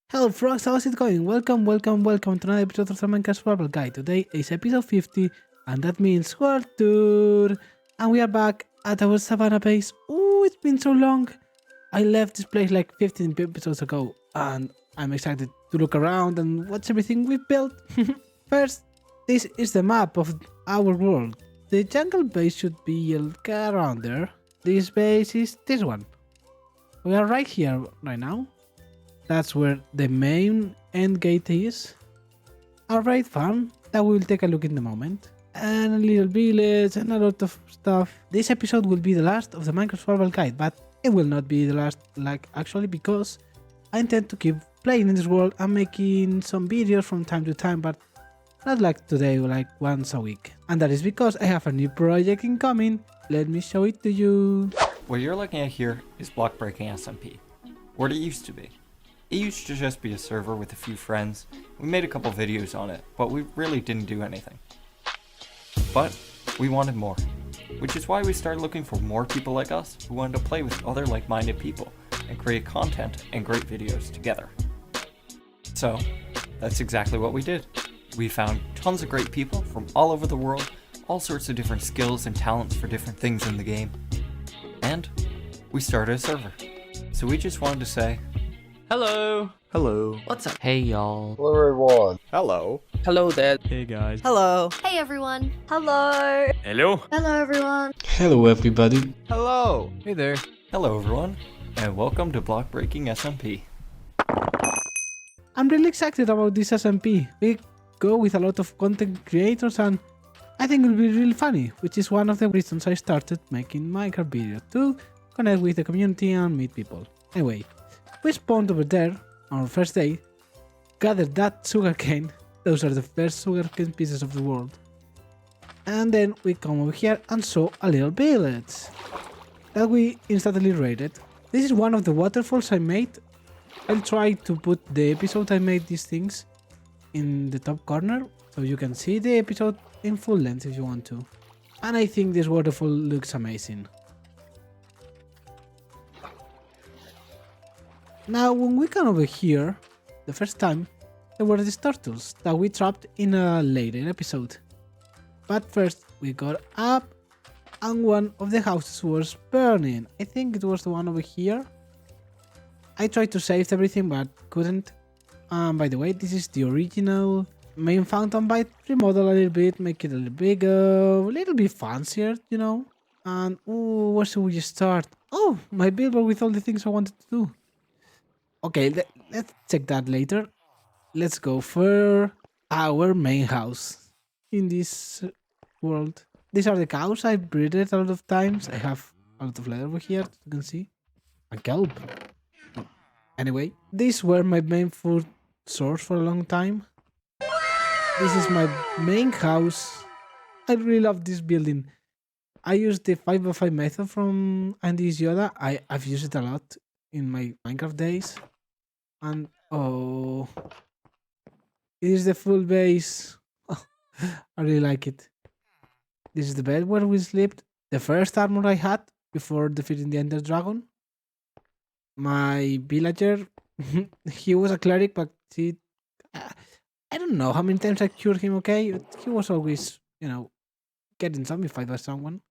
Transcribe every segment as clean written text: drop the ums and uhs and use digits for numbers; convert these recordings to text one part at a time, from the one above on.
Hello frogs, how's it going? Welcome to another episode of the Minecraft Survival Guide. Today is episode 50 and that means World Tour. And we are back at our Savannah base. Oh, it's been so long. I left this place like 15 episodes ago and I'm excited to look around and watch everything we've built. First, this is the map of our world. The jungle base should be around there. This base is this one. We are right here right now. That's where the main end gate is. A raid farm that we will take a look in a moment. And a little village and a lot of stuff. This episode will be the last of the Minecraft Survival Guide, but it will not be the last, actually, because I intend to keep playing in this world and making some videos from time to time, but not like today, like once a week. And that is because I have a new project incoming. Let me show it to you. What you're looking at here is Block Breaking SMP. What it used to be. It used to just be a server with a few friends. We made a couple videos on it, but we really didn't do anything. But we wanted more, which is why we started looking for more people like us who wanted to play with other like-minded people and create content and great videos together. So that's exactly what we did. We found tons of great people from all over the world, all sorts of different skills and talents for different things in the game, and we started a server. So we just wanted to say, Hello. Hello. What's up? Hey y'all. Hello everyone. Hello. Hello there. Hey guys. Hello. Hey everyone. Hello. Hello. Hello everyone. Hello everybody. Hello. Hey there. hello everyone, and welcome to Block Breaking SMP. I'm really excited about this SMP. We go with a lot of content creators and I think it will be really funny, which is one of the reasons I started making Minecraft videos, to connect with the community and meet people. Anyway, we spawned over there on our first day, gathered that sugarcane, those are the first sugarcane pieces of the world, and then we come over here and saw a little village that we instantly raided. This is one of the waterfalls I made. I'll try to put the episode I made these things in the top corner, so you can see the episode in full length if you want to. And I think this waterfall looks amazing. Now, when we come over here, the first time, there were these turtles that we trapped in a later episode. But first, we got up and one of the houses was burning. I think it was the one over here. I tried to save everything but couldn't. By the way, this is the original main fountain, but remodel a little bit, make it a little bigger, a little bit fancier, you know. And ooh, where should we start? Oh, my billboard with all the things I wanted to do. Okay, let's check that later. Let's go for our main house in this world. These are the cows. I breeded a lot of times. I have a lot of leather over here, as you can see. A kelp. Anyway, these were my main food source for a long time. This is my main house. I really love this building. I used the 5x5 method from Andy's Yoda. I've used it a lot in my Minecraft days. And oh, it is the full base. I really like it. This is the bed where we slept. The first armor I had before defeating the Ender Dragon. My villager, he was a cleric, but I don't know how many times I cured him, okay? But he was always, you know, getting zombified by someone.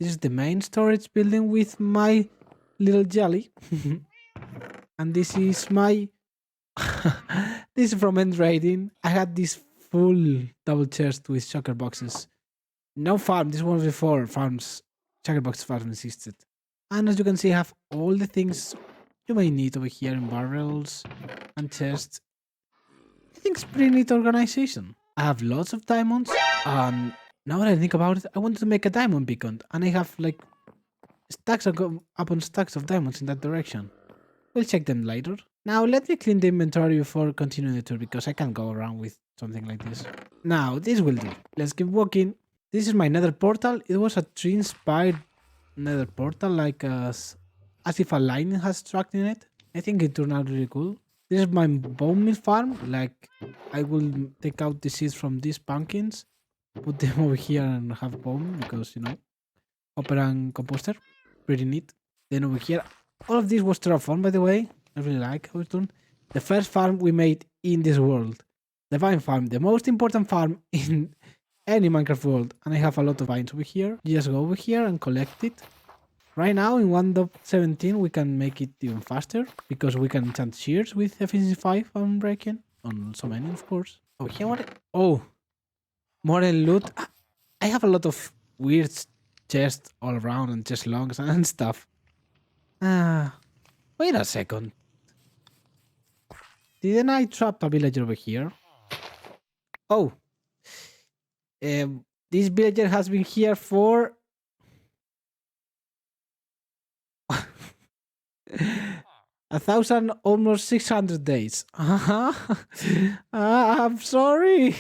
This is the main storage building with my little jelly. And this is my... this is from End Raiding. I had this full double chest with shulker boxes. No farm, this one before farms, shulker box farm existed. And as you can see, I have all the things you may need over here in barrels and chests. I think it's pretty neat organization. I have lots of diamonds, and now that I think about it, I wanted to make a diamond beacon, and I have like stacks upon stacks of diamonds in that direction. We'll check them later. Now let me clean the inventory before continuing the tour, because I can't go around with something like this. Now this will do. Let's keep walking. This is my nether portal. It was a tree-inspired nether portal, like as if a lightning has struck in it. I think it turned out really cool. This is my bone meal farm. Like, I will take out the seeds from these pumpkins, put them over here and have bone, because, you know, hopper and composter. Pretty neat. Then over here, all of this was terraformed, by the way. I really like how it's done. the first farm we made in this world. The vine farm, the most important farm in any Minecraft world. And I have a lot of vines over here. You just go over here and collect it. Right now in 1.17 we can make it even faster because we can enchant shears with efficiency 5 on breaking. On so many, of course. Oh, here what? Oh, more loot. I have a lot of weird chests all around and chest logs and stuff. Wait a second. Didn't I trap a villager over here? Oh. This villager has been here for 1,000, almost 600 days. I'm sorry.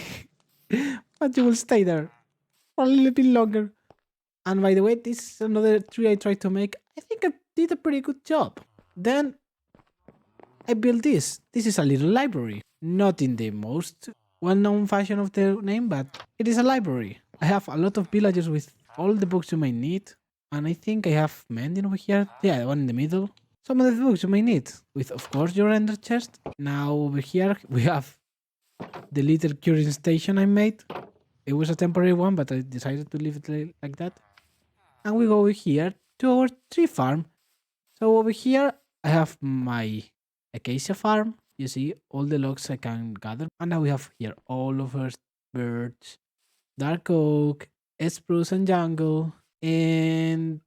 But you will stay there for a little bit longer. And by the way, this is another tree I tried to make. I think I did a pretty good job. Then I built this. This is a little library. Not in the most well-known fashion of the name, but it is a library. I have a lot of villagers with all the books you may need. And I think I have mending over here. Yeah, the one in the middle. Some of the books you may need. With, of course, your ender chest. Now over here we have the little curing station I made. It was a temporary one, but I decided to leave it like that. And we go over here to our tree farm. So over here I have my acacia farm. You see all the logs I can gather. And now we have here all of our birch, dark oak, spruce and jungle. And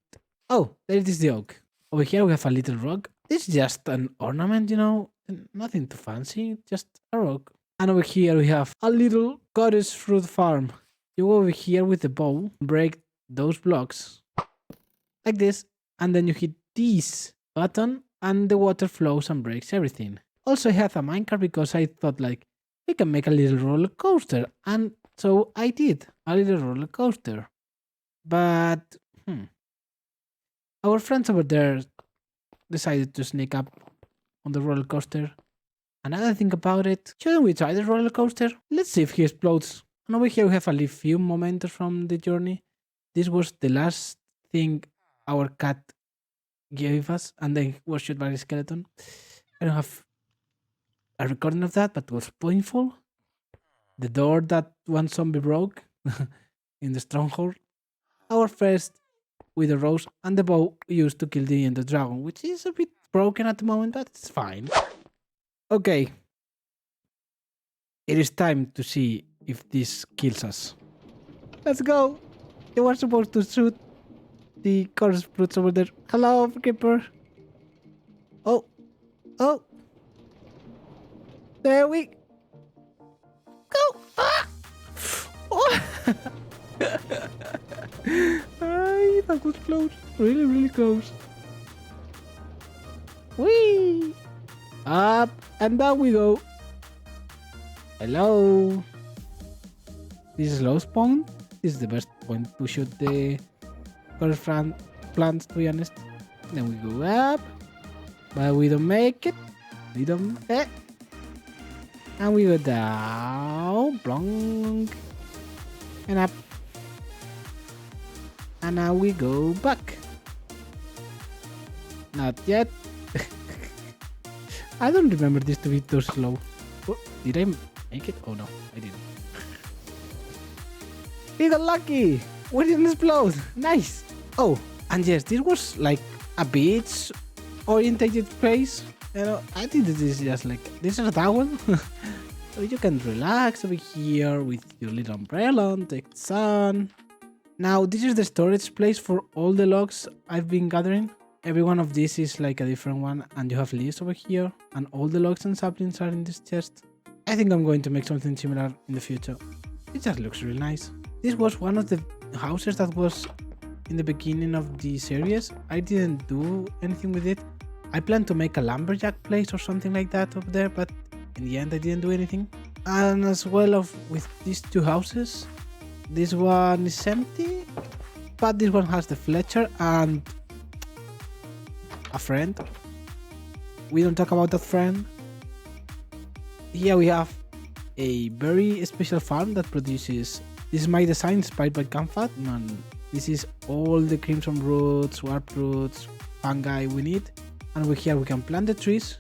oh, there it is, the oak. Over here we have a little rock. It's just an ornament, you know, nothing too fancy, just a rock. And over here we have a little cottage fruit farm. You go over here with the bow, break those blocks like this, and then you hit this button and the water flows and breaks everything. Also I have a minecart because I thought like we can make a little roller coaster, and so I did a little roller coaster. But our friends over there decided to sneak up on the roller coaster. And now that I think about it, shouldn't we try the roller coaster? Let's see if he explodes. And over here we have a few mementos from the journey. This was the last thing our cat gave us, and then was shot by a skeleton. I don't have a recording of that, but it was painful. The door that one zombie broke in the Stronghold. Our first with the rose and the bow used to kill the Ender Dragon, which is a bit broken at the moment, but it's fine. Okay. It is time to see if this kills us. Let's go! You were supposed to shoot the chorus fruits over there. Hello, Creeper. Oh. Oh. There we go. Ah! Oh. Ay, that was close. Really, really close. Whee! Up and down we go. Hello. This is low spawn. This is the best point to shoot the first plants, to be honest. Then we go up, but we don't make it. We don't. And we go down, plonk, and up. And now we go back. Not yet. I don't remember this to be too slow. Oh, did I make it? Oh no, I didn't. We got lucky! We didn't explode! Nice! Oh, and yes, this was like a beach orientated place. You know, I think this is just like, this is a town. So you can relax over here with your little umbrella and take the sun. Now, this is the storage place for all the logs I've been gathering. Every one of these is like a different one, and you have leaves over here, and all the logs and saplings are in this chest. I think I'm going to make something similar in the future. It just looks really nice. This was one of the houses that was in the beginning of the series. I didn't do anything with it. I planned to make a lumberjack place or something like that over there, but in the end I didn't do anything. And as well with these two houses, this one is empty, but this one has the Fletcher and a friend. We don't talk about that friend. Here we have a very special farm that produces, this is my design inspired by Campfat, and this is all the crimson roots, warp roots, fungi we need. And over here we can plant the trees,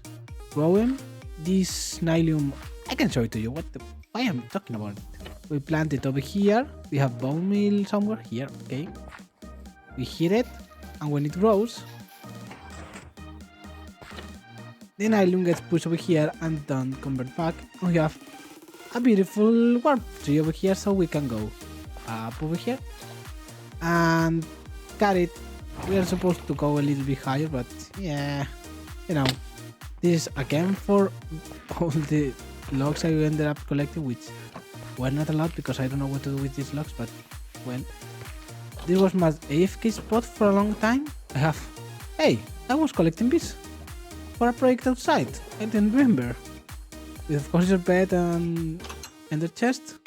grow them, this Nylium, I can show it to you. Why am I talking about it? We plant it over here. We have bone meal somewhere here. Okay. We hit it, and when it grows, the Nylium gets pushed over here and don't convert back. And we have a beautiful warp tree over here, so we can go up over here and cut it. We are supposed to go a little bit higher, but yeah, you know, this is again for all the logs I ended up collecting, which were not a lot because I don't know what to do with these logs, but well, this was my AFK spot for a long time. Hey, I was collecting bees for a project outside. I didn't remember. With of course your bed and ender chest.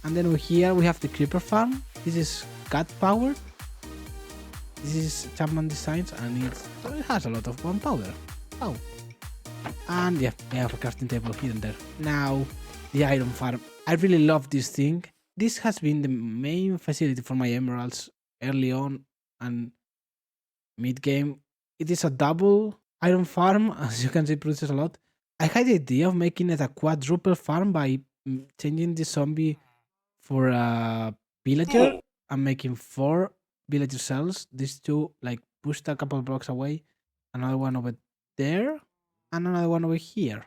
And then over here we have the creeper farm. This is cat powered. This is Chapman Designs and it has a lot of gunpowder. Oh. And yeah, I have a crafting table hidden there. Now, the iron farm. I really love this thing. This has been the main facility for my emeralds early on and mid-game. It is a double iron farm, as you can see, it produces a lot. I had the idea of making it a quadruple farm by changing the zombie for a villager and making 4 villager cells. These 2 like pushed a couple of blocks away, another one over there, and another one over here.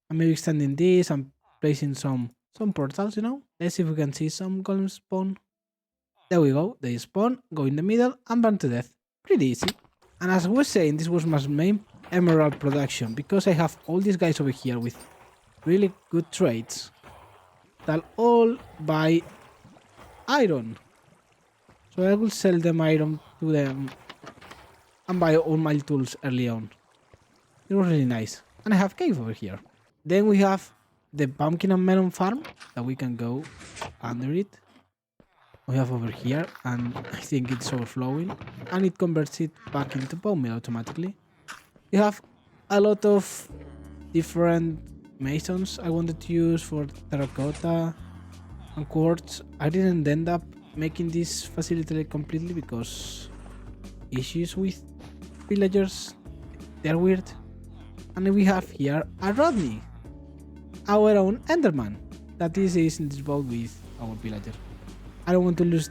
And maybe extending this and placing some portals, you know. Let's see if we can see some golems spawn. There we go. They spawn, go in the middle, and burn to death. Pretty easy. And as I was saying, this was my main emerald production because I have all these guys over here with really good traits that all buy iron. So I will sell them iron to them and buy all my tools early on. It was really nice. And I have cave over here. Then we have the pumpkin and melon farm that we can go under it. We have over here, and I think it's overflowing, and it converts it back into bone meal automatically. You have a lot of different masons I wanted to use for terracotta and quartz. I didn't end up making this facility completely because issues with villagers, they're weird. And then we have here a Rodney, our own Enderman, that is in this boat with our villager. I don't want to lose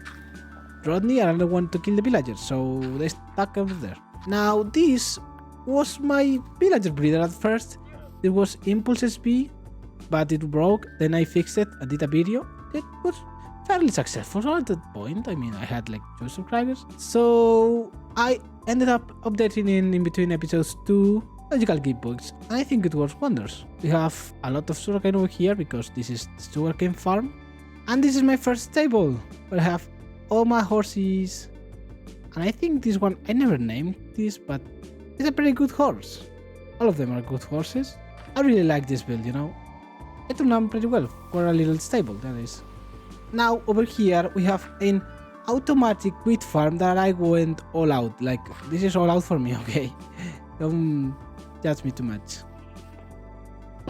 Rodney and I don't want to kill the villagers, so they stuck over there. Now this was my villager breeder at first. It was Impulse SB, but it broke, then I fixed it, I did a video. It was fairly successful at that point. I mean, I had like 2 subscribers. So I ended up updating in between episodes 2 magical gift books, and I think it works wonders. We have a lot of sugarcane over here because this is the sugarcane farm. And this is my first stable, where I have all my horses. And I think this one, I never named this, but it's a pretty good horse. All of them are good horses. I really like this build, you know. It turned out pretty well for a little stable, that is. Now over here we have an automatic wheat farm that I went all out. Like, this is all out for me, okay? Don't judge me too much.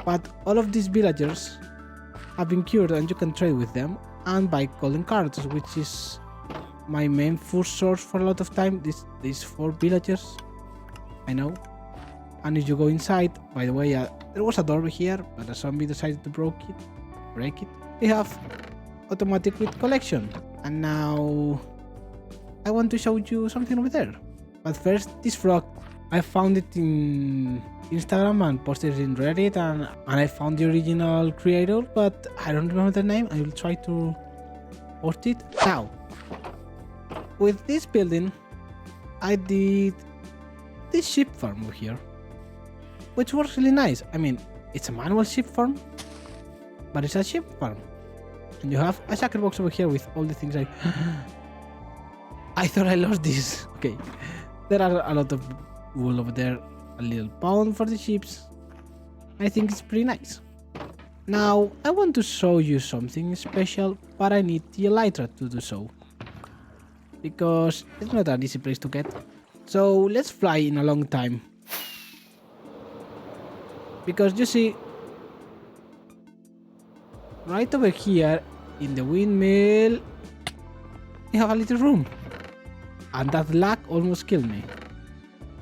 But all of these villagers have been cured and you can trade with them and buy golden cards, which is my main food source for a lot of time. These 4 villagers, I know. And if you go inside, by the way, there was a door here, but a zombie decided to break it. We have automatic wheat collection, and now I want to show you something over there. But first, this frog, I found it in Instagram and posted it in Reddit, and I found the original creator, but I don't remember the name. I will try to post it. Now, with this building, I did this sheep farm over here, which works really nice. I mean, it's a manual sheep farm, but it's a sheep farm. And you have a shaker box over here with all the things I thought I lost this. Okay, there are a lot of wool over there, a little pond for the sheep. I think it's pretty nice. Now, I want to show you something special, but I need the elytra to do so, because it's not an easy place to get. So let's fly in a long time. Because you see, right over here in the windmill, we have a little room. And that lag almost killed me.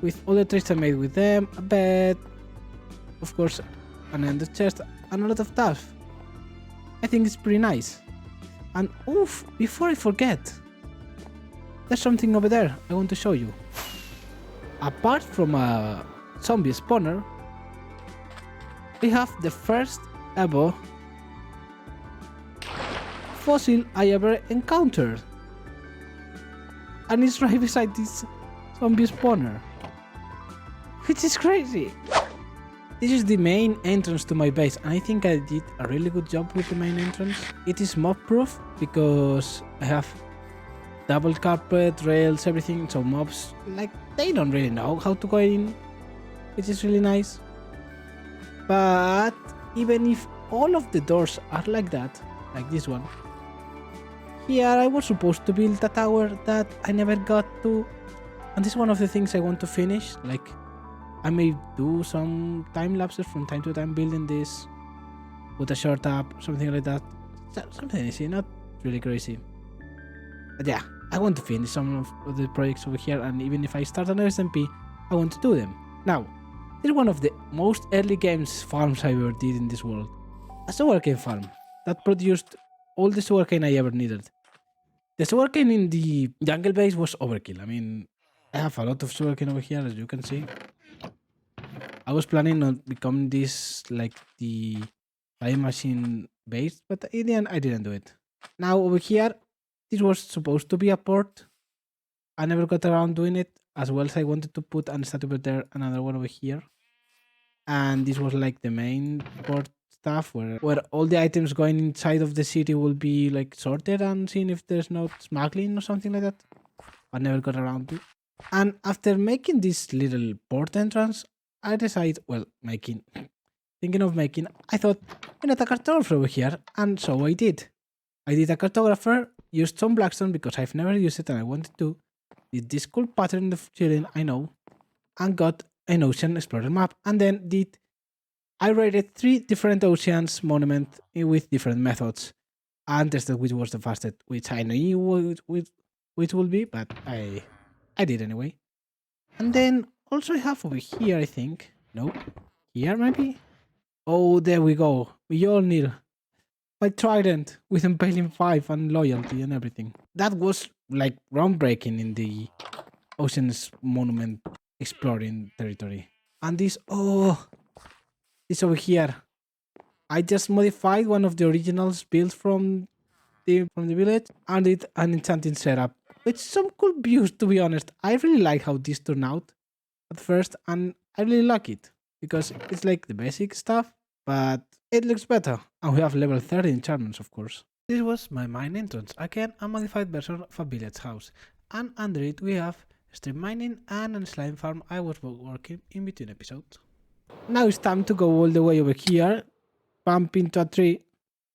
With all the tricks I made with them, a bed, of course, an ender chest and a lot of stuff. I think it's pretty nice. And oof, before I forget, there's something over there I want to show you. Apart from a zombie spawner, we have the first ever fossil I ever encountered. And it's right beside this zombie spawner, which is crazy. This is the main entrance to my base, and I think I did a really good job with the main entrance. It is mob proof because I have double carpet, rails, everything, so mobs, like, they don't really know how to go in, which is really nice. But even if all of the doors are like that, like this one, here I was supposed to build a tower that I never got to, and this is one of the things I want to finish. Like, I may do some time lapses from time to time building this, put a short up, something like that. Something easy, not really crazy. But yeah, I want to finish some of the projects over here, and even if I start another SMP, I want to do them. Now, this is one of the most early games farms I ever did in this world. A sugarcane farm that produced all the sugarcane I ever needed. The sugarcane in the jungle base was overkill. I mean, I have a lot of sugarcane over here, as you can see. I was planning on becoming this like the time machine base, but in the end I didn't do it. Now over here, this was supposed to be a port. I never got around doing it, as well as I wanted to put an statue over there, another one over here. And this was like the main port stuff where all the items going inside of the city will be like sorted and seen if there's no smuggling or something like that. I never got around to. And after making this little port entrance, I decided, thinking of making, I thought, why not a cartographer over here? And so I did. I did a cartographer, used some blackstone because I've never used it and I wanted to, did this cool pattern of chilling, I know, and got an ocean explorer map. And then I rated 3 different oceans monument with different methods and tested which was the fastest, which I knew which would be, but I did anyway. And then also I have over here, I think. No, here maybe? Oh, there we go. We all need my trident with impaling 5 and loyalty and everything. That was like groundbreaking in the Ocean's Monument exploring territory. And this over here. I just modified one of the originals built from the village and did an enchanting setup with some cool views, to be honest. I really like how this turned out at first, and I really like it because it's like the basic stuff, but it looks better. And we have level 30 enchantments, of course. This was my main entrance, again a modified version of a village house, and under it we have stream mining and a slime farm I was working in between episodes. Now it's time to go all the way over here, bump into a tree,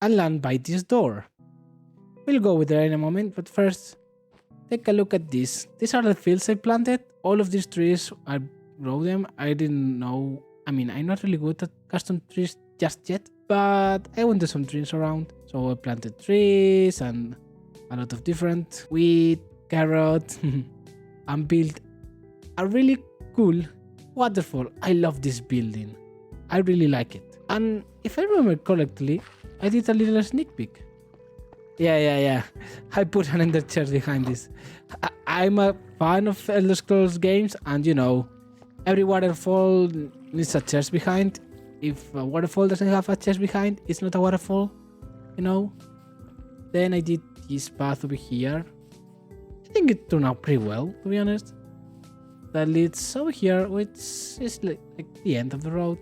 and land by this door. We'll go with there in a moment, but first, take a look at this. These are the fields I planted. All of these trees, I grow them. I didn't know. I mean, I'm not really good at custom trees just yet, but I wanted some trees around. So I planted trees and a lot of different wheat, carrot, and built a really cool waterfall. I love this building. I really like it. And if I remember correctly, I did a little sneak peek. Yeah. I put an ender chest behind this. I'm a fan of Elder Scrolls games, and you know, every waterfall needs a chest behind. If a waterfall doesn't have a chest behind, it's not a waterfall, you know? Then I did this path over here. I think it turned out pretty well, to be honest. That leads over here, which is like the end of the road.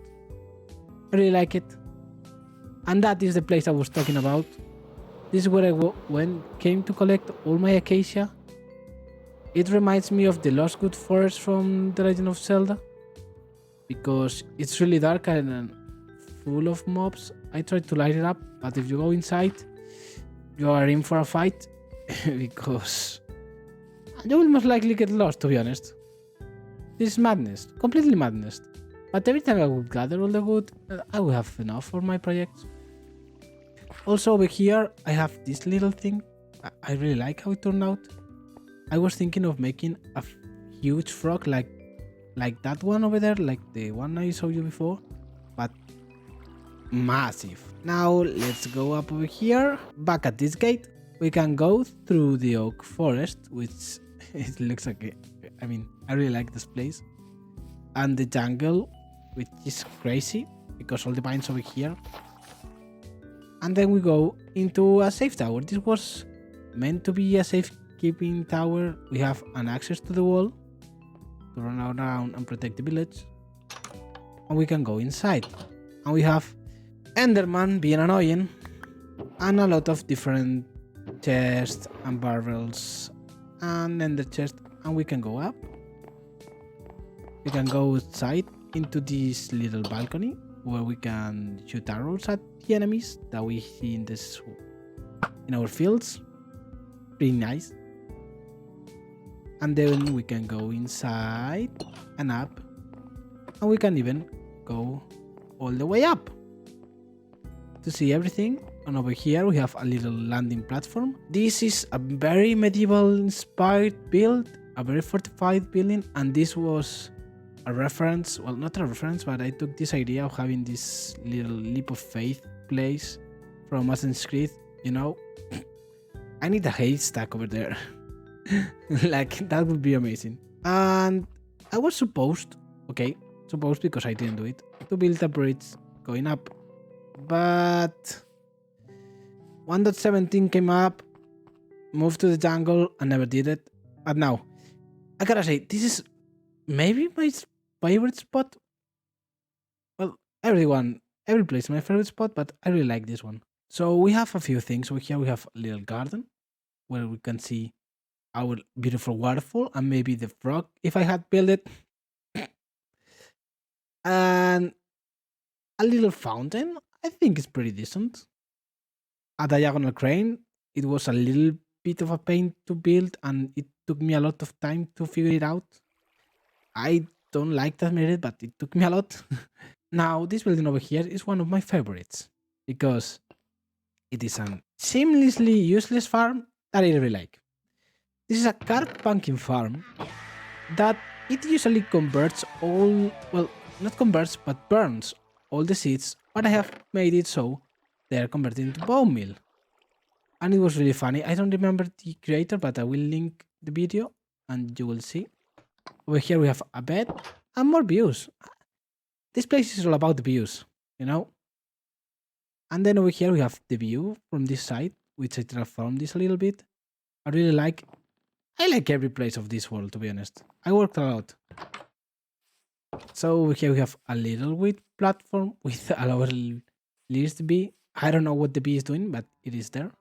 I really like it. And that is the place I was talking about. This is where I came to collect all my acacia. It reminds me of the Lost Good Forest from The Legend of Zelda, because it's really dark and full of mobs. I tried to light it up, but if you go inside, you are in for a fight, because you will most likely get lost, to be honest. This is madness, completely madness. But every time I would gather all the wood, I would have enough for my projects. Also over here, I have this little thing. I really like how it turned out. I was thinking of making a huge frog like that one over there, like the one I showed you before. but massive. Now let's go up over here. Back at this gate, we can go through the oak forest, which it looks like I really like this place. And the jungle, which is crazy because all the vines over here. And then we go into a safe tower. This was meant to be a safekeeping tower. We have an access to the wall to run around and protect the village. And we can go inside. And we have Enderman being annoying. And a lot of different chests and barrels and ender chest. And we can go up. We can go outside into this little balcony where we can shoot arrows at the enemies that we see in our fields. Pretty nice. And then we can go inside and up, and we can even go all the way up to see everything. And over here we have a little landing platform. This is a very medieval inspired build, a very fortified building, and this was a reference, well, not a reference, but I took this idea of having this little leap of faith place from Assassin's Creed, you know. I need a haystack over there. Like, that would be amazing. And I was supposed because I didn't do it, to build a bridge going up. But 1.17 came up, moved to the jungle, and never did it. But now, I gotta say, this is maybe my favorite spot. Well, every place is my favorite spot, but I really like this one. So we have a few things. Over here we have a little garden where we can see our beautiful waterfall and maybe the frog if I had built it. And a little fountain. I think it's pretty decent. A diagonal crane. It was a little bit of a pain to build and it took me a lot of time to figure it out. I don't like to admit it, but it took me a lot. Now, this building over here is one of my favorites because it is a seamlessly useless farm that I really like. This is a carrot pumpkin farm that it usually converts all, well, not converts, but burns all the seeds, but I have made it so they are converted into bone meal. And it was really funny. I don't remember the creator, but I will link the video and you will see. Over here we have a bed and more views. This place is all about the views, you know. And then over here we have the view from this side, which I transformed this a little bit. I like every place of this world, to be honest. I worked a lot. So over here we have a little wheat platform with a little list bee. I don't know what the bee is doing, but it is there.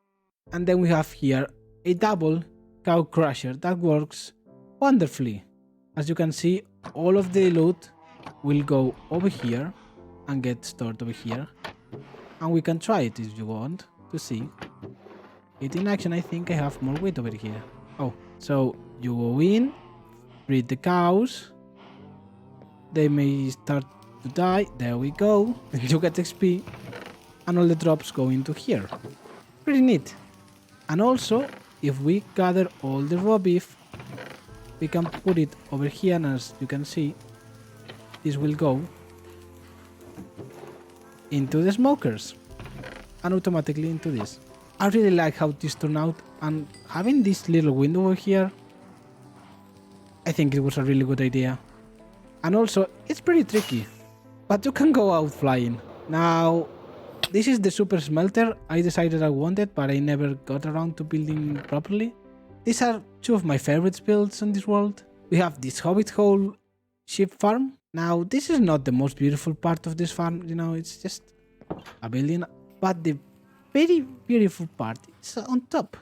And then we have here a double cow crusher that works wonderfully. As you can see, all of the loot will go over here and get stored over here. And we can try it if you want to see it in action. I think I have more wheat over here. Oh, so you go in, breed the cows. They may start to die. There we go. You get XP. And all the drops go into here. Pretty neat. And also, if we gather all the raw beef, we can put it over here, and as you can see, this will go into the smokers and automatically into this. I really like how this turned out, and having this little window over here, I think it was a really good idea. And also, it's pretty tricky, but you can go out flying. Now, this is the super smelter. I decided I wanted, but I never got around to building properly. These are two of my favorite builds in this world. We have this hobbit hole sheep farm. Now, this is not the most beautiful part of this farm, you know, it's just a building, but the very beautiful part is on top.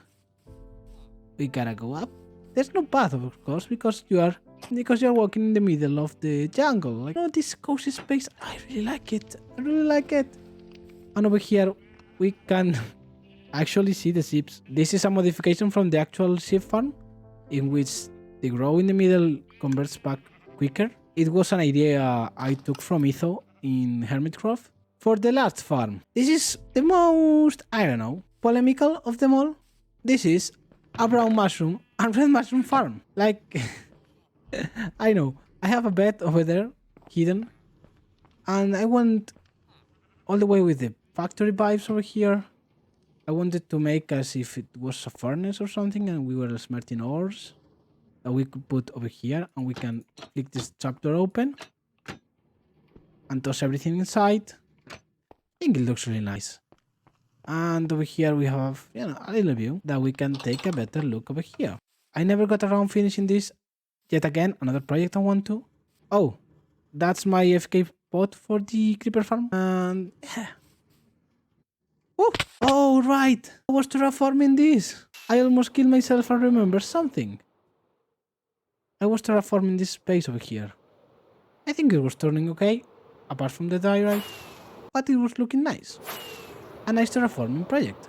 We gotta go up. There's no path, of course, because you are walking in the middle of the jungle. Like, you know, this cozy space, I really like it. I really like it. And over here, we can actually see the sheep. This is a modification from the actual sheep farm, in which the grow in the middle converts back quicker. It was an idea I took from Etho in Hermitcraft for the last farm. This is the most, I don't know, polemical of them all. This is a brown mushroom and red mushroom farm. Like, I know, I have a bed over there, hidden, and I want all the way with the factory vibes over here. I wanted to make as if it was a furnace or something and we were smelting ores that we could put over here, and we can click this trapdoor open and toss everything inside. I think it looks really nice. And over here we have, you know, a little view that we can take a better look over here. I never got around finishing this. Yet again, another project I want to. Oh, that's my FK spot for the creeper farm. And yeah. Oh, right. I was terraforming this. I almost killed myself and remember something. I was terraforming this space over here. I think it was turning okay, apart from the diorite, but it was looking nice. A nice terraforming project,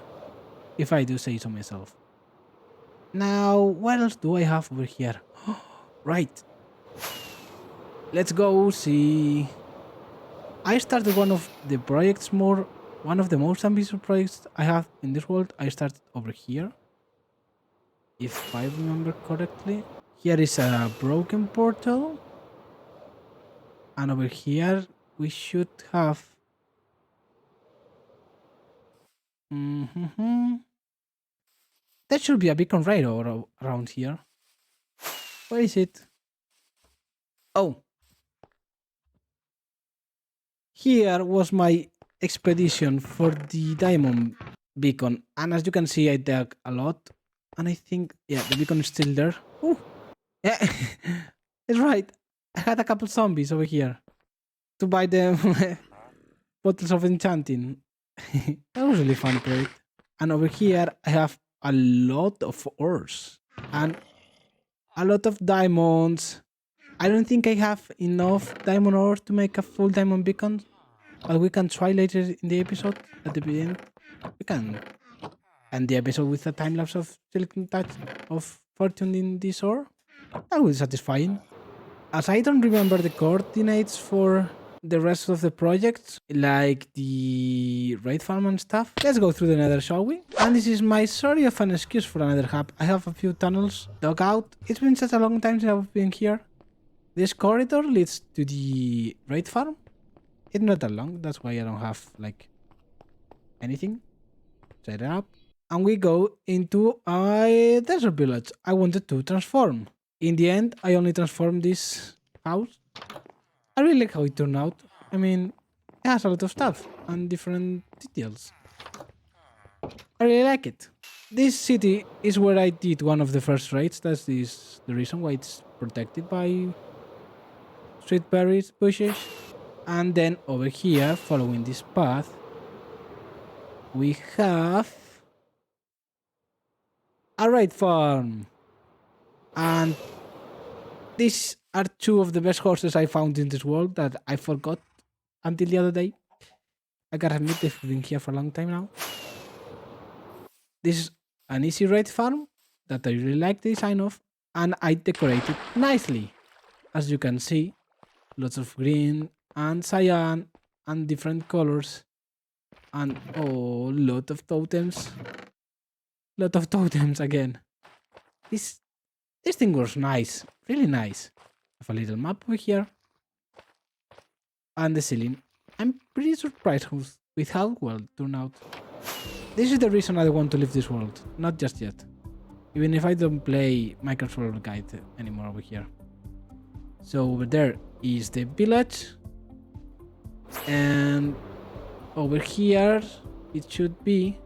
if I do say so myself. Now, what else do I have over here? Right. Let's go see. I started one of the most ambitious projects I have in this world. I started over here, if I remember correctly. Here is a broken portal. And over here we should have... There should be a beacon radar around here. Where is it? Oh. Here was my expedition for the diamond beacon. And as you can see, I dug a lot. And I think, yeah, the beacon is still there. Ooh. Yeah, it's right. I had a couple zombies over here to buy them bottles of enchanting. That was a really fun project. And over here, I have a lot of ores and a lot of diamonds. I don't think I have enough diamond ore to make a full diamond beacon, but we can try later in the episode. At the beginning, we can end the episode with a time lapse of Silicon Touch of Fortune in this ore. That was satisfying. As I don't remember the coordinates for the rest of the projects, like the raid farm and stuff, let's go through the Nether, shall we? And this is my sort of an excuse for another hub. I have a few tunnels dug out. It's been such a long time since I've been here. This corridor leads to the raid farm. It's not that long, that's why I don't have like anything set up. And we go into a desert village I wanted to transform. In the end, I only transformed this house. I really like how it turned out. I mean, it has a lot of stuff and different details. I really like it. This city is where I did one of the first raids. That's the reason why it's protected by sweet berries bushes. And then over here, following this path, we have a raid farm. And these are two of the best horses I found in this world that I forgot until the other day. I gotta admit, they've been here for a long time now. This is an easy raid farm that I really like the design of, and I decorated nicely. As you can see, lots of green and cyan and different colors, and oh, lot of totems. Lot of totems again. This thing was nice, really nice. I have a little map over here. And the ceiling. I'm pretty surprised with how well it turned out. This is the reason I want to leave this world, not just yet. Even if I don't play Minecraft Survival Guide anymore over here. So over there is the village. And over here it should be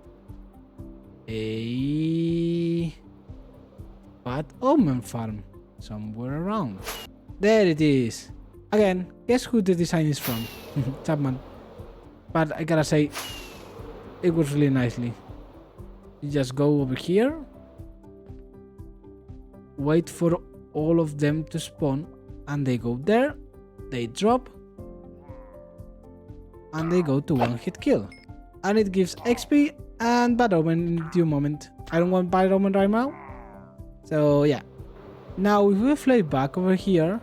a bad Omen farm somewhere around. There it is. Again, guess who the design is from? Chapman. But I gotta say, it was really nicely. You just go over here, wait for all of them to spawn, and they go there, they drop, and they go to one hit kill. And it gives XP and bad omen in due moment. I don't want bad omen right now. So yeah. Now if we fly back over here,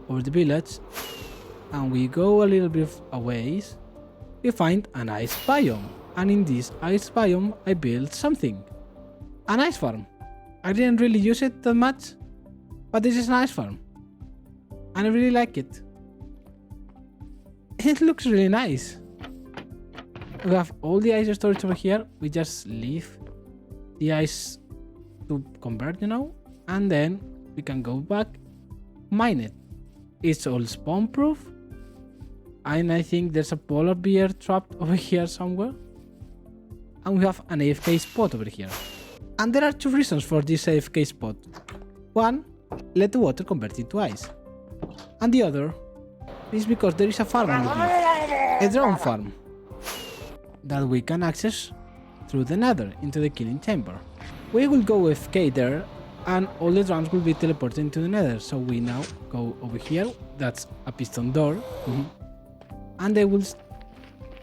over the village, and we go a little bit a ways, we find an ice biome. And in this ice biome, I built something. An ice farm. I didn't really use it that much, but this is an ice farm. And I really like it. It looks really nice. We have all the ice storage over here. We just leave the ice to convert, you know, and then we can go back, mine it. It's all spawn proof, and I think there's a polar bear trapped over here somewhere, and we have an AFK spot over here. And there are two reasons for this AFK spot. One, let the water convert into ice, and the other is because there is a farm underneath, a drone farm, that we can access through the Nether into the killing chamber. We will go AFK there, and all the drones will be teleported into the Nether. So we now go over here. That's a piston door, and they will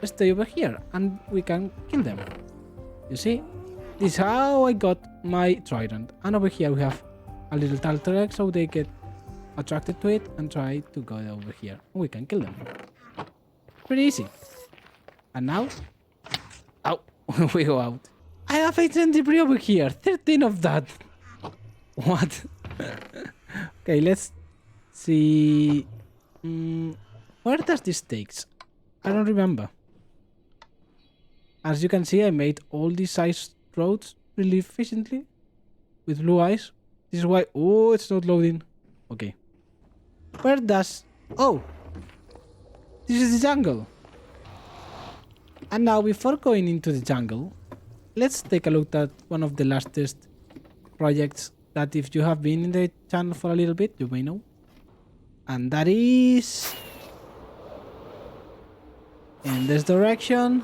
stay over here, and we can kill them. You see, this is how I got my trident. And over here we have a little turtle egg, so they get attracted to it and try to go over here. We can kill them. Pretty easy. And now, oh, we go out. I have 18 debris over here. 13 of that. What? Okay, let's see. Where does this takes? I don't remember. As you can see, I made all these ice roads really efficiently with blue ice. This is why. Oh, it's not loading. Okay. Where does? Oh, this is the jungle. And now, before going into the jungle, let's take a look at one of the latest projects that, if you have been in the channel for a little bit, you may know. And that is in this direction.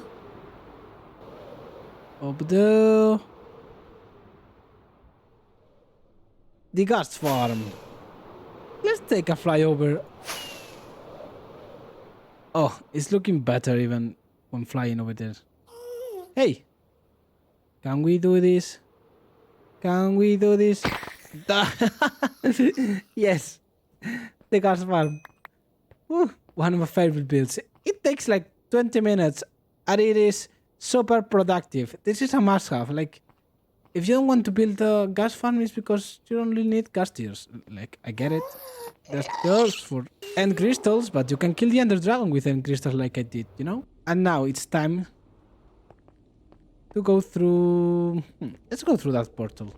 Up there. The Ghast Farm. Let's take a flyover. Oh, it's looking better even when flying over there. Hey! Can we do this? Can we do this? Yes! The Ghast Farm. One of my favorite builds. It takes like 20 minutes and it is super productive. This is a must-have. Like, if you don't want to build a Ghast Farm, it's because you don't really need ghast tears. Like, I get it. There's tears for end crystals, but you can kill the Ender Dragon with end crystals like I did, you know? And now it's time to go through... Let's go through that portal.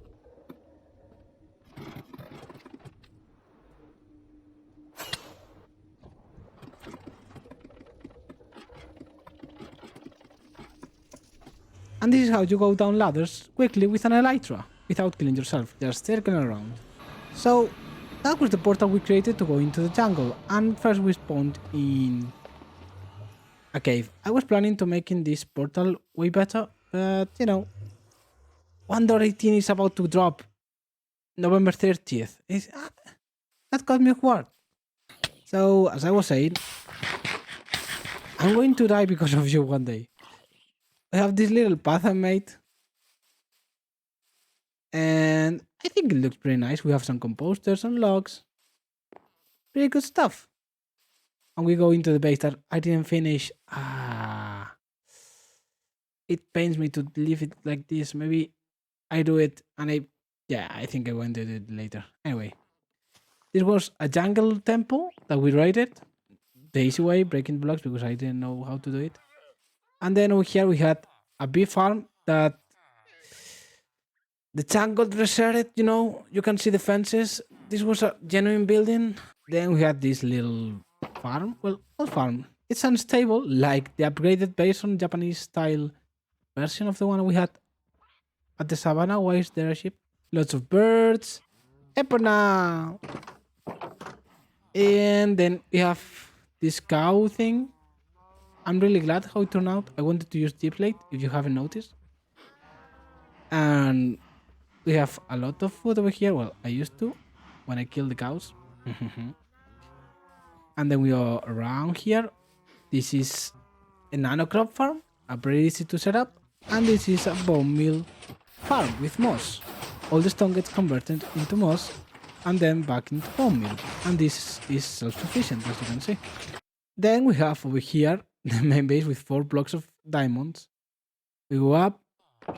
And this is how you go down ladders quickly with an elytra, without killing yourself, just circling around. So, that was the portal we created to go into the jungle, and first we spawned in a cave. I was planning to making this portal way better, but you know, 1.18 is about to drop November 30th. That got me off guard. So, as I was saying, I'm going to die because of you one day. I have this little path I made, and I think it looks pretty nice. We have some composters and logs, pretty good stuff. And we go into the base that I didn't finish. It pains me to leave it like this. Maybe I do it, and I think I want to do it later. Anyway, this was a jungle temple that we raided the easy way, breaking blocks because I didn't know how to do it. And then over here we had a bee farm that the jungle reserved, you know, you can see the fences. This was a genuine building. Then we had this little farm. Well, not farm. It's unstable, like the upgraded based on Japanese style version of the one we had at the Savannah. Why is there a ship? Lots of birds. Epona! And then we have this cow thing. I'm really glad how it turned out. I wanted to use deep plate, if you haven't noticed. And we have a lot of food over here. Well, I used to when I killed the cows. And then we are around here. This is a nano crop farm, very easy to set up. And this is a bone meal farm with moss. All the stone gets converted into moss and then back into bone meal. And this is self-sufficient, as you can see. Then we have over here the main base with 4 blocks of diamonds. We go up.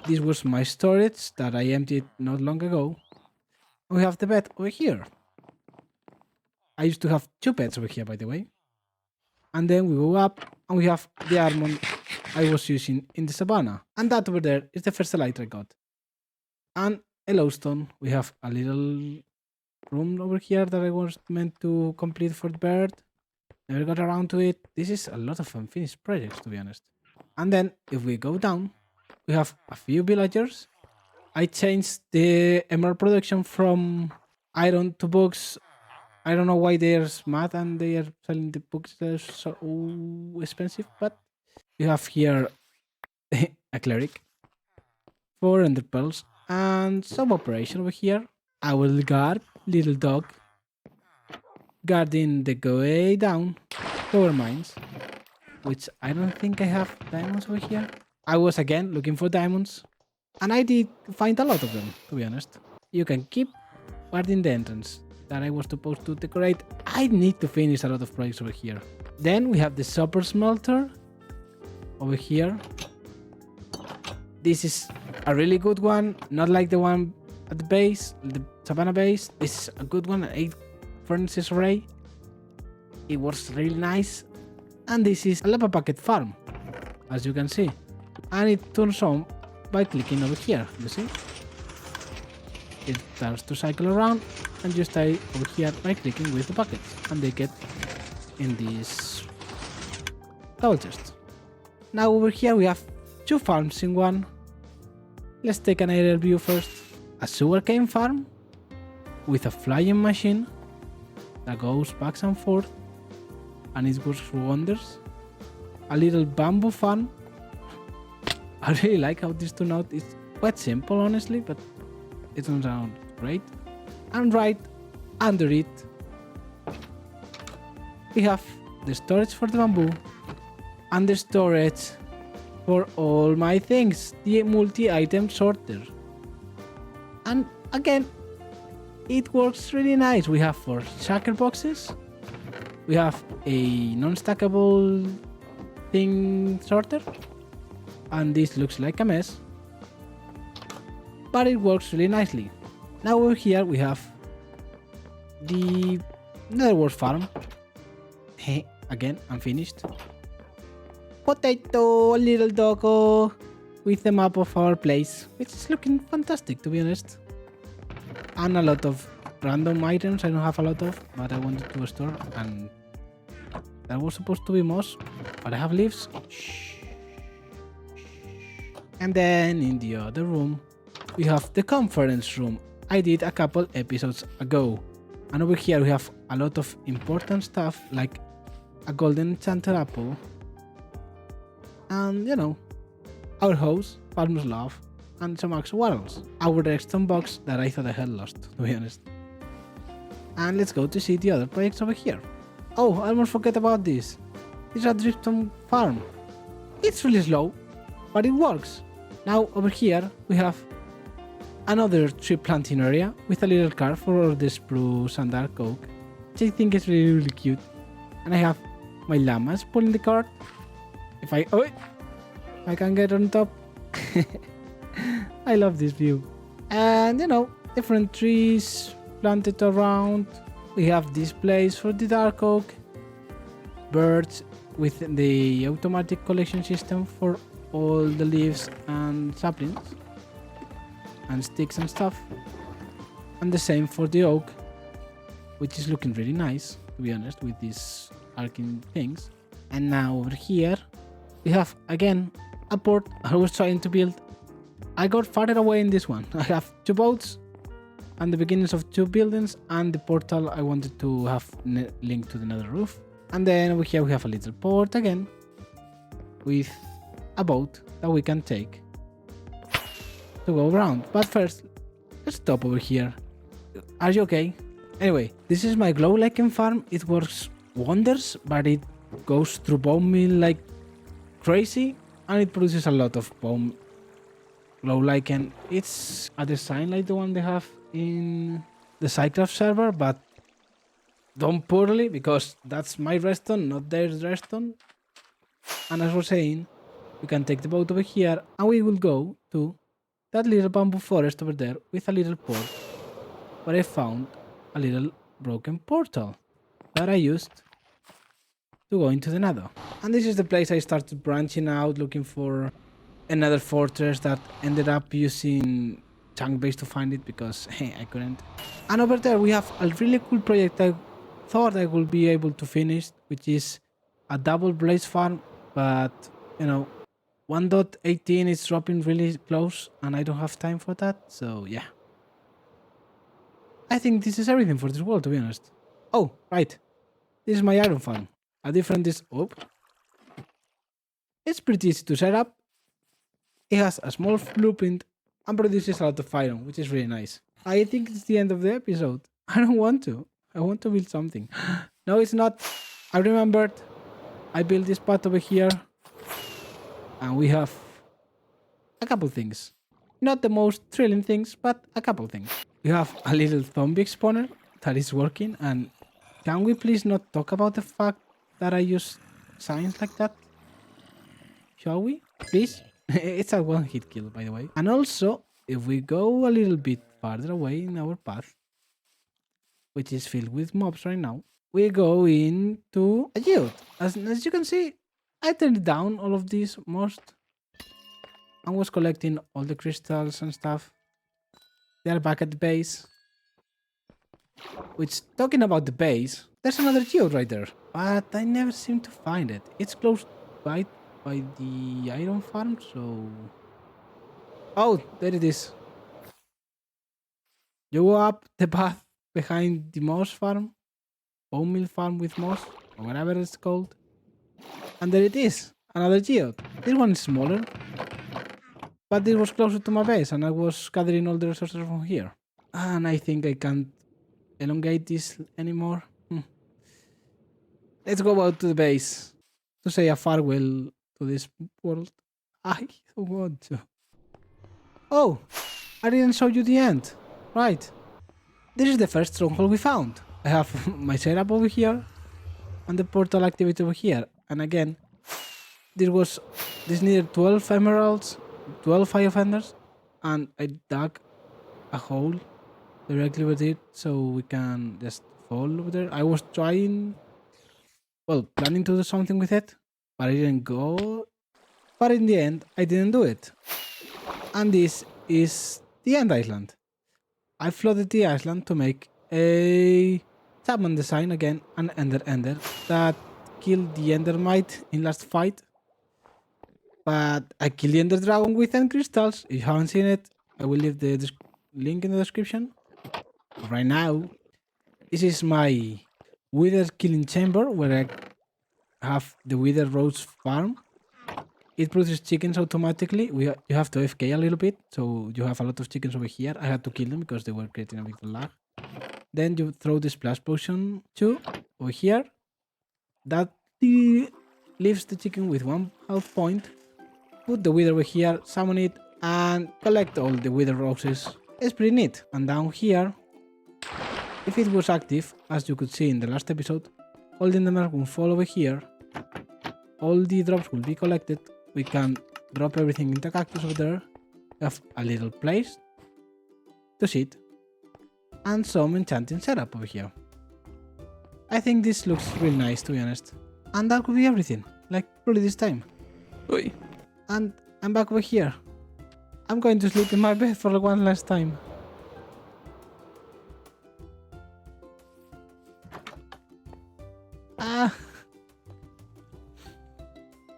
This was my storage that I emptied not long ago. We have the bed over here. I used to have 2 beds over here, by the way. And then we go up and we have the I was using in the Savannah. And that over there is the first elytra I got. And a lowstone. We have a little room over here that I was meant to complete for the bird. Never got around to it. This is a lot of unfinished projects, to be honest. And then if we go down, we have a few villagers. I changed the emerald production from iron to books. I don't know why they're smart and they are selling the books that are so expensive, but you have here a cleric, 4 ender pearls, and some operation over here. Our guard, little dog, guarding the way down to our mines, which I don't think I have diamonds over here. I was again looking for diamonds, and I did find a lot of them, to be honest. You can keep guarding the entrance that I was supposed to decorate. I need to finish a lot of projects over here. Then we have the super smelter over here. This is a really good one, not like the one at the base, the Savannah base. This is a good one, an 8 furnaces array. It works really nice. And this is a lava bucket farm, as you can see. And it turns on by clicking over here, you see? It starts to cycle around and you stay over here by clicking with the buckets and they get in this double chest. Now over here we have 2 farms in one. Let's take an aerial view first. A sugarcane farm with a flying machine that goes back and forth and it works for wonders. A little bamboo farm. I really like how this turned out. It's quite simple honestly, but it turns out great. And right under it we have the storage for the bamboo and the storage for all my things, the multi-item sorter. And again, it works really nice. We have 4 shaker boxes, we have a non-stackable thing sorter, and this looks like a mess, but it works really nicely. Now over here we have the Nether farm. Again, unfinished. Potato, little doggo, with the map of our place, which is looking fantastic to be honest. And a lot of random items I don't have a lot of, but I wanted to store, and that was supposed to be moss, but I have leaves. And then in the other room we have the conference room I did a couple episodes ago. And over here we have a lot of important stuff like a golden enchanted apple and, you know, our house, Farmer's Love, and some axolotls. Our redstone box that I thought I had lost, to be honest. And let's go to see the other projects over here. Oh, I almost forget about this. It's a dripstone farm. It's really slow, but it works. Now over here we have another tree planting area with a little car for all the spruce and dark oak, which I think is really cute. And I have my llamas pulling the cart. If I can get on top. I love this view. And, you know, different trees planted around. We have displays for the dark oak, birds with the automatic collection system for all the leaves and saplings and sticks and stuff, and the same for the oak, which is looking really nice to be honest with these arcing things. And now over here we have again a port I was trying to build. I got farther away in this one. I have 2 boats and the beginnings of 2 buildings and the portal I wanted to have linked to the nether roof. And then over here we have a little port again with a boat that we can take to go around. But first, let's stop over here. Are you okay? Anyway, this is my glow lichen farm. It works wonders, but it goes through bone meal like crazy and it produces a lot of bone glow lichen. It's a design like the one they have in the Cycraft server, but done poorly because that's my redstone, not their redstone. And as I was saying, we can take the boat over here and we will go to that little bamboo forest over there with a little port where I found a little broken portal that I used to go into the Nether. And this is the place I started branching out, looking for another fortress that ended up using chunk base to find it because hey, I couldn't. And over there we have a really cool project I thought I would be able to finish, which is a double blaze farm, but you know, 1.18 is dropping really close and I don't have time for that, so yeah. I think this is everything for this world, to be honest. Oh, right. This is my iron farm. A different is... Oh. It's pretty easy to set up. It has a small blueprint and produces a lot of iron, which is really nice. I think it's the end of the episode. I don't want to. I want to build something. No, it's not. I remembered. I built this part over here. And we have a couple things. Not the most thrilling things, but a couple things. We have a little zombie spawner that is working. And can we please not talk about the fact that I use signs like that? Shall we? Please? It's a one-hit kill, by the way. And also, if we go a little bit farther away in our path, which is filled with mobs right now, we go into a geode. As you can see, I turned down all of these most and was collecting all the crystals and stuff. They are back at the base. Which, talking about the base, there's another geode right there. But I never seem to find it. It's close by the iron farm, so... Oh, there it is. You go up the path behind the moss farm. Omen farm with moss, or whatever it's called. And there it is, another geode. This one is smaller, but this was closer to my base and I was gathering all the resources from here. And I think I can't elongate this anymore. Let's go out to the base to say a farewell to this world. I don't want to. Oh, I didn't show you the end. Right. This is the first stronghold we found. I have my setup over here and the portal activity over here. And again, this needed 12 emeralds, 12 fire fenders, and I dug a hole directly with it so we can just fall over there. I was planning to do something with it, but I didn't go. But in the end, I didn't do it. And this is the End Island. I flooded the island to make a Chapman design again, an ender that killed the endermite in last fight. But I killed the ender dragon with 10 crystals. If you haven't seen it, I will leave the link in the description. Right now, this is my wither killing chamber where I have the wither rose farm. It produces chickens automatically. You have to AFK a little bit, so you have a lot of chickens over here. I had to kill them because they were creating a bit of lag. Then you throw the splash potion too over here. That leaves the chicken with 1 health point. Put the wither over here, summon it, and collect all the wither roses. It's pretty neat. And down here, if it was active, as you could see in the last episode, all the endermen will fall over here. All the drops will be collected. We can drop everything into cactus over there. We have a little place to sit. And some enchanting setup over here. I think this looks really nice, to be honest. And that could be everything, like probably this time. Oi. And I'm back over here. I'm going to sleep in my bed for one last time.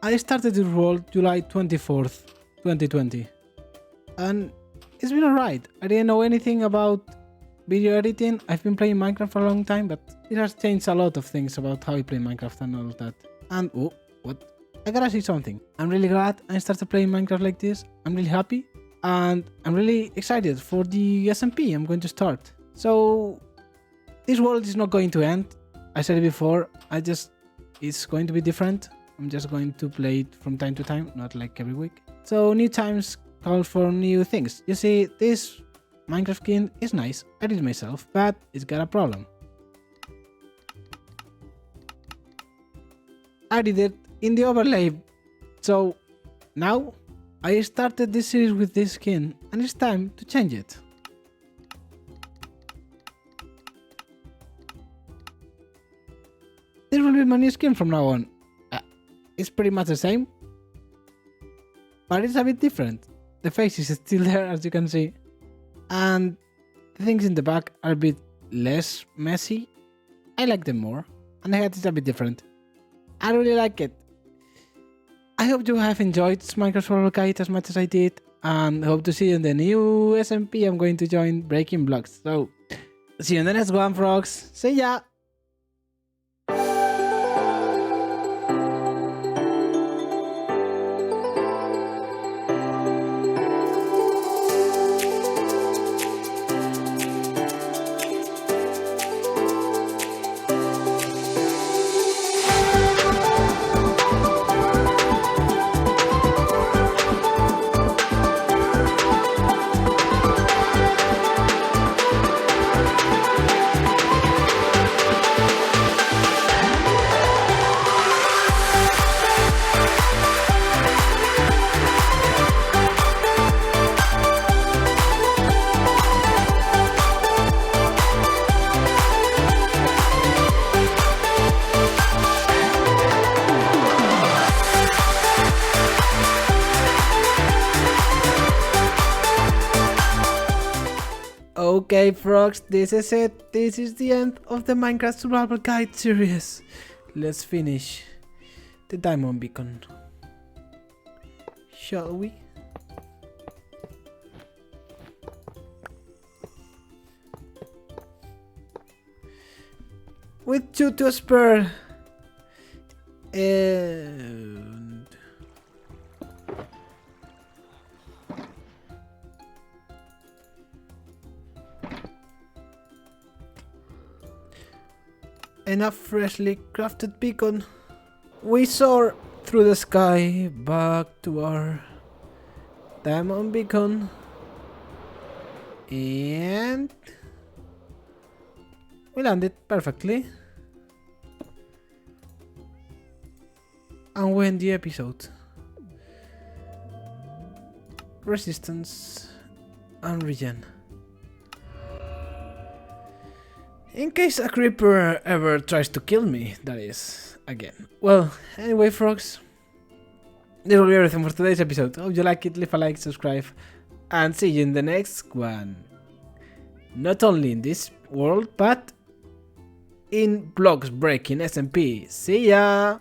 I started this world July 24th, 2020. And it's been alright. I didn't know anything about video editing. I've been playing Minecraft for a long time, but it has changed a lot of things about how I play Minecraft and all of that. And oh, what? I gotta say something. I'm really glad I started playing Minecraft like this. I'm really happy. And I'm really excited for the SMP I'm going to start. So, this world is not going to end. I said it before, it's going to be different. I'm just going to play it from time to time, not like every week. So new times call for new things. You see, this Minecraft skin is nice. I did it myself, but it's got a problem. I did it in the overlay. So now I started this series with this skin and it's time to change it. This will be a new skin from now on. It's pretty much the same, but it's a bit different. The face is still there, as you can see, and the things in the back are a bit less messy. I like them more, and the head is a bit different. I really like it. I hope you have enjoyed this Minecraft survival guide as much as I did, and hope to see you in the new SMP I'm going to join, Breaking Blocks. So, see you in the next one, frogs. See ya! Okay, frogs, this is it. This is the end of the Minecraft Survival Guide series. Let's finish the diamond beacon, shall we? With 2 to spare. And enough freshly crafted beacon. We soar through the sky back to our diamond beacon, and we landed perfectly. And we end the episode. Resistance and regen. In case a creeper ever tries to kill me, that is, again. Well, anyway, frogs, this will be everything for today's episode. Hope you like it, leave a like, subscribe, and see you in the next one. Not only in this world, but in Blocks Breaking SMP. See ya!